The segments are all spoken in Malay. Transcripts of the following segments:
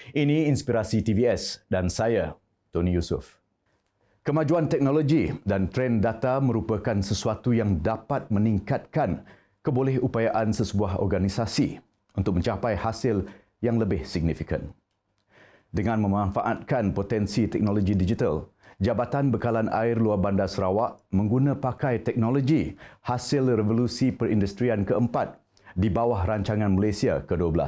Ini Inspirasi TVS dan saya, Tony Yusof. Kemajuan teknologi dan trend data merupakan sesuatu yang dapat meningkatkan kebolehupayaan sesebuah organisasi untuk mencapai hasil yang lebih signifikan. Dengan memanfaatkan potensi teknologi digital, Jabatan Bekalan Air Luar Bandar Sarawak mengguna pakai teknologi hasil revolusi perindustrian keempat di bawah rancangan Malaysia ke-12.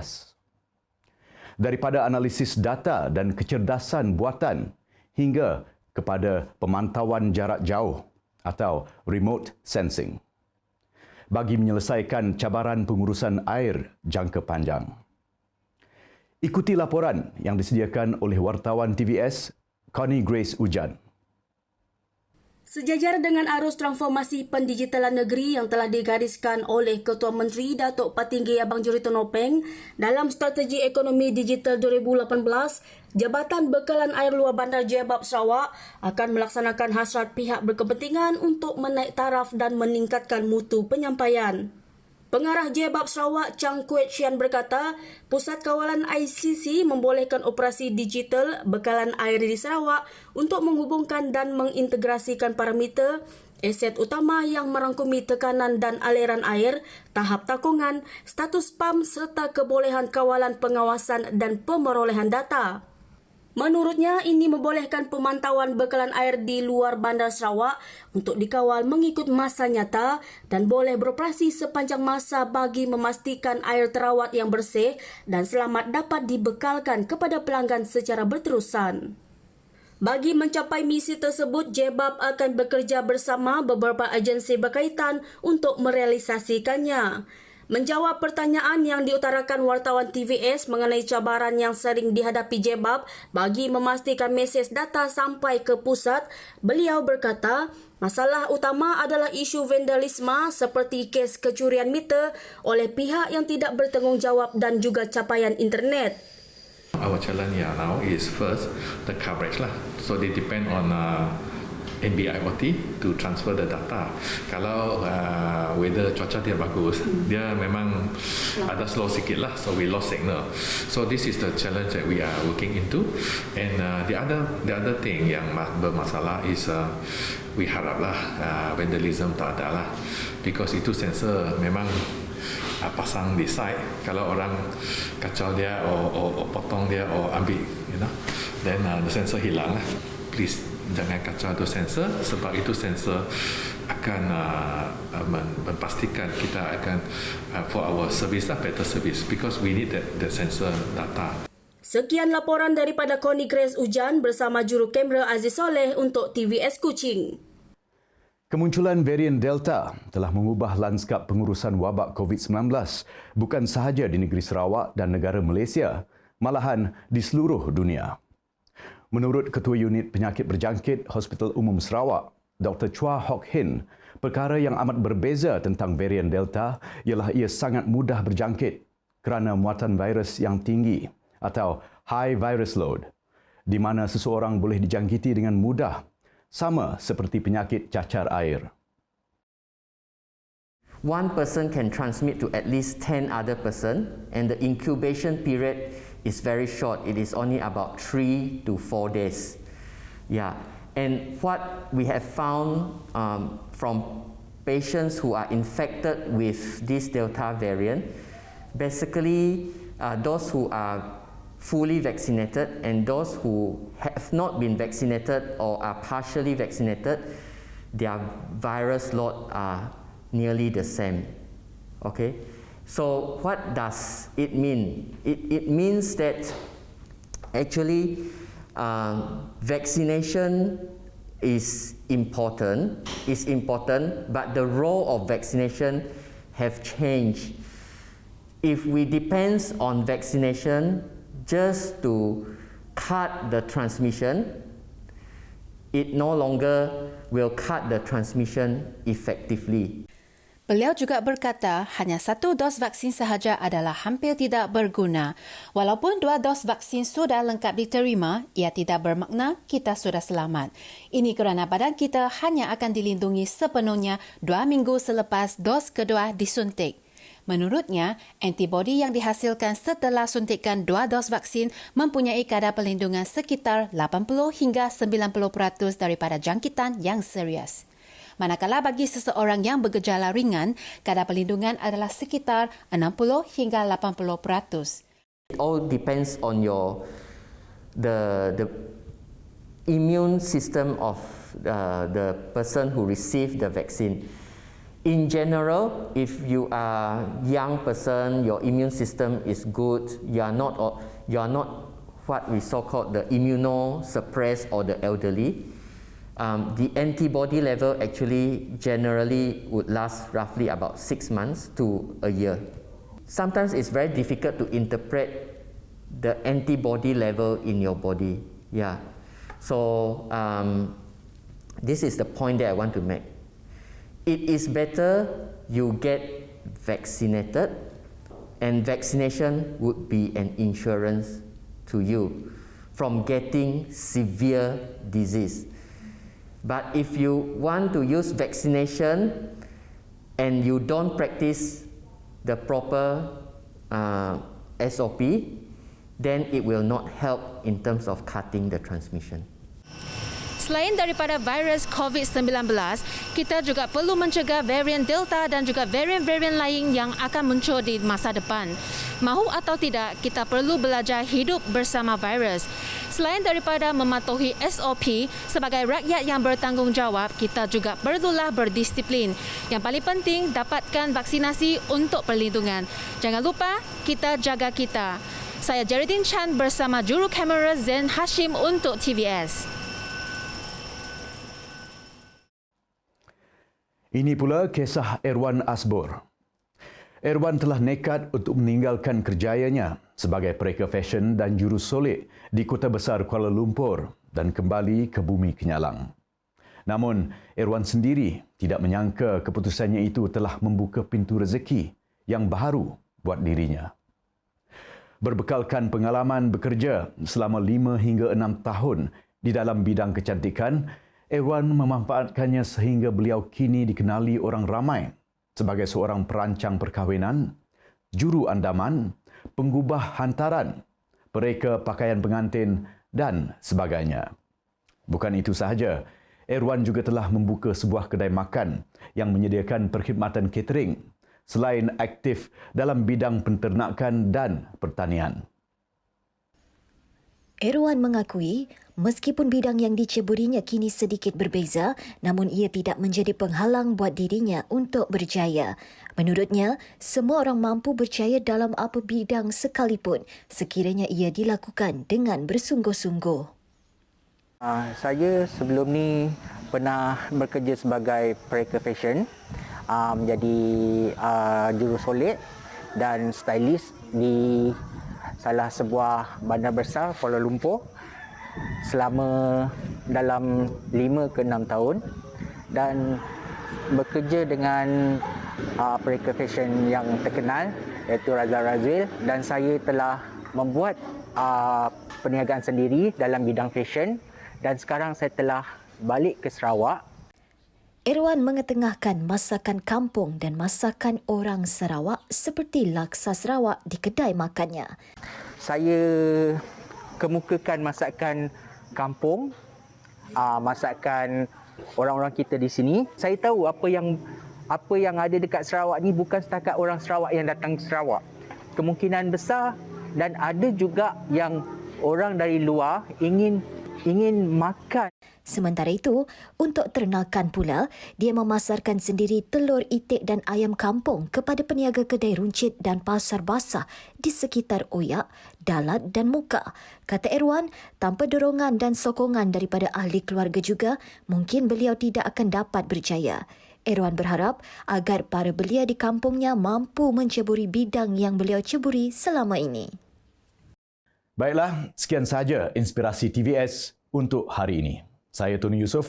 Daripada analisis data dan kecerdasan buatan hingga kepada pemantauan jarak jauh atau remote sensing bagi menyelesaikan cabaran pengurusan air jangka panjang. Ikuti laporan yang disediakan oleh wartawan TVS, Connie Grace Ujan. Sejajar dengan arus transformasi pendigitalan negeri yang telah digariskan oleh Ketua Menteri Datuk Patinggi Abang Juri Tonopeng dalam Strategi Ekonomi Digital 2018, Jabatan Bekalan Air Luar Bandar Jebab Sarawak akan melaksanakan hasrat pihak berkepentingan untuk menaik taraf dan meningkatkan mutu penyampaian. Pengarah Jebab Sarawak Chang Kuet Sian berkata, Pusat Kawalan ICC membolehkan operasi digital bekalan air di Sarawak untuk menghubungkan dan mengintegrasikan parameter aset utama yang merangkumi tekanan dan aliran air, tahap takungan, status pam serta kebolehan kawalan pengawasan dan pemerolehan data. Menurutnya, ini membolehkan pemantauan bekalan air di luar Bandar Sarawak untuk dikawal mengikut masa nyata dan boleh beroperasi sepanjang masa bagi memastikan air terawat yang bersih dan selamat dapat dibekalkan kepada pelanggan secara berterusan. Bagi mencapai misi tersebut, Jebab akan bekerja bersama beberapa agensi berkaitan untuk merealisasikannya. Menjawab pertanyaan yang diutarakan wartawan TVS mengenai cabaran yang sering dihadapi Jebab bagi memastikan mesej data sampai ke pusat, beliau berkata, masalah utama adalah isu vandalisme seperti kes kecurian meter oleh pihak yang tidak bertanggungjawab dan juga capaian internet. Our challenge now is first the coverage lah. So they depend on NB-IoT to transfer the data. Kalau weather cuaca dia bagus, dia memang ada slow sikit lah, so we lost signal. So this is the challenge that we are working into. And the other thing yang bermasalah is we haraplah vandalism tak ada lah, because itu sensor memang pasang di site. Kalau orang kacau dia or potong dia or ambil, then the sensor hilang lah. Please jangan kacau itu sensor, sebab itu sensor akan memastikan kita akan for our service better service, because we need that sensor data. Sekian laporan daripada Connie Grace Ujan bersama juru kamera Aziz Soleh untuk TVS Kuching. Kemunculan varian Delta telah mengubah lanskap pengurusan wabak COVID-19 bukan sahaja di negeri Sarawak dan negara Malaysia, malahan di seluruh dunia. Menurut Ketua Unit Penyakit Berjangkit Hospital Umum Sarawak, Dr. Chua Hock Hin, perkara yang amat berbeza tentang varian Delta ialah ia sangat mudah berjangkit kerana muatan virus yang tinggi atau high virus load, di mana seseorang boleh dijangkiti dengan mudah, sama seperti penyakit cacar air. One person can transmit to at least 10 other person, and the incubation period is very short. It is only about 3 to 4 days. Yeah, and what we have found from patients who are infected with this Delta variant, basically those who are fully vaccinated and those who have not been vaccinated or are partially vaccinated, their virus load are nearly the same. Okay. So what does it mean? It means that actually vaccination is important, but the role of vaccination have changed. If we depend on vaccination just to cut the transmission, it no longer will cut the transmission effectively. Beliau juga berkata hanya satu dos vaksin sahaja adalah hampir tidak berguna. Walaupun 2 dos vaksin sudah lengkap diterima, ia tidak bermakna kita sudah selamat. Ini kerana badan kita hanya akan dilindungi sepenuhnya 2 minggu selepas dos kedua disuntik. Menurutnya, antibodi yang dihasilkan setelah suntikan 2 dos vaksin mempunyai kadar perlindungan sekitar 80 hingga 90% daripada jangkitan yang serius. Manakala bagi seseorang yang bergejala ringan, kadar perlindungan adalah sekitar 60 hingga 80%. It all depends on the immune system of the person who received the vaccine. In general, if you are young person, your immune system is good, you are not what we so-called the immunosuppressed or the elderly. The antibody level actually generally would last roughly about 6 months to a year. Sometimes it's very difficult to interpret the antibody level in your body. Yeah. So this is the point that I want to make. It is better you get vaccinated, and vaccination would be an insurance to you from getting severe disease. But if you want to use vaccination and you don't practice the proper SOP, then it will not help in terms of cutting the transmission. Selain daripada virus COVID-19, kita juga perlu mencegah varian Delta dan juga varian-varian lain yang akan muncul di masa depan. Mahu atau tidak, kita perlu belajar hidup bersama virus. Selain daripada mematuhi SOP, sebagai rakyat yang bertanggungjawab, kita juga perlulah berdisiplin. Yang paling penting, dapatkan vaksinasi untuk perlindungan. Jangan lupa, kita jaga kita. Saya Geraldine Chan bersama juru kamera Zain Hashim untuk TVS. Ini pula kisah Erwan Asbor. Erwan telah nekat untuk meninggalkan kerjayanya sebagai pereka fashion dan juru solek di kota besar Kuala Lumpur dan kembali ke bumi Kenyalang. Namun, Erwan sendiri tidak menyangka keputusannya itu telah membuka pintu rezeki yang baru buat dirinya. Berbekalkan pengalaman bekerja selama 5 hingga 6 tahun di dalam bidang kecantikan, Erwan memanfaatkannya sehingga beliau kini dikenali orang ramai sebagai seorang perancang perkahwinan, juru andaman, penggubah hantaran, pereka pakaian pengantin dan sebagainya. Bukan itu sahaja, Erwan juga telah membuka sebuah kedai makan yang menyediakan perkhidmatan catering selain aktif dalam bidang penternakan dan pertanian. Erwan mengakui meskipun bidang yang diceburinya kini sedikit berbeza, namun ia tidak menjadi penghalang buat dirinya untuk berjaya. Menurutnya, semua orang mampu berjaya dalam apa bidang sekalipun sekiranya ia dilakukan dengan bersungguh-sungguh. Saya sebelum ni pernah bekerja sebagai pereka fashion, menjadi juru solek dan stylist di salah sebuah bandar besar Kuala Lumpur selama dalam 5 ke 6 tahun dan bekerja dengan pereka fashion yang terkenal iaitu Razal Razil, dan saya telah membuat perniagaan sendiri dalam bidang fashion dan sekarang saya telah balik ke Sarawak. Erwan mengetengahkan masakan kampung dan masakan orang Sarawak seperti laksa Sarawak di kedai makannya. Saya kemukakan masakan kampung, masakan orang-orang kita di sini. Saya tahu apa yang ada dekat Sarawak ni bukan setakat orang Sarawak yang datang ke Sarawak. Kemungkinan besar dan ada juga yang orang dari luar ingin makan. Sementara itu, untuk ternakan pula, dia memasarkan sendiri telur itik dan ayam kampung kepada peniaga kedai runcit dan pasar basah di sekitar Oyak, Dalat dan Muka. Kata Erwan, tanpa dorongan dan sokongan daripada ahli keluarga juga, mungkin beliau tidak akan dapat berjaya. Erwan berharap agar para belia di kampungnya mampu menceburi bidang yang beliau ceburi selama ini. Baiklah, sekian sahaja inspirasi TVS untuk hari ini. Saya Tony Yusof.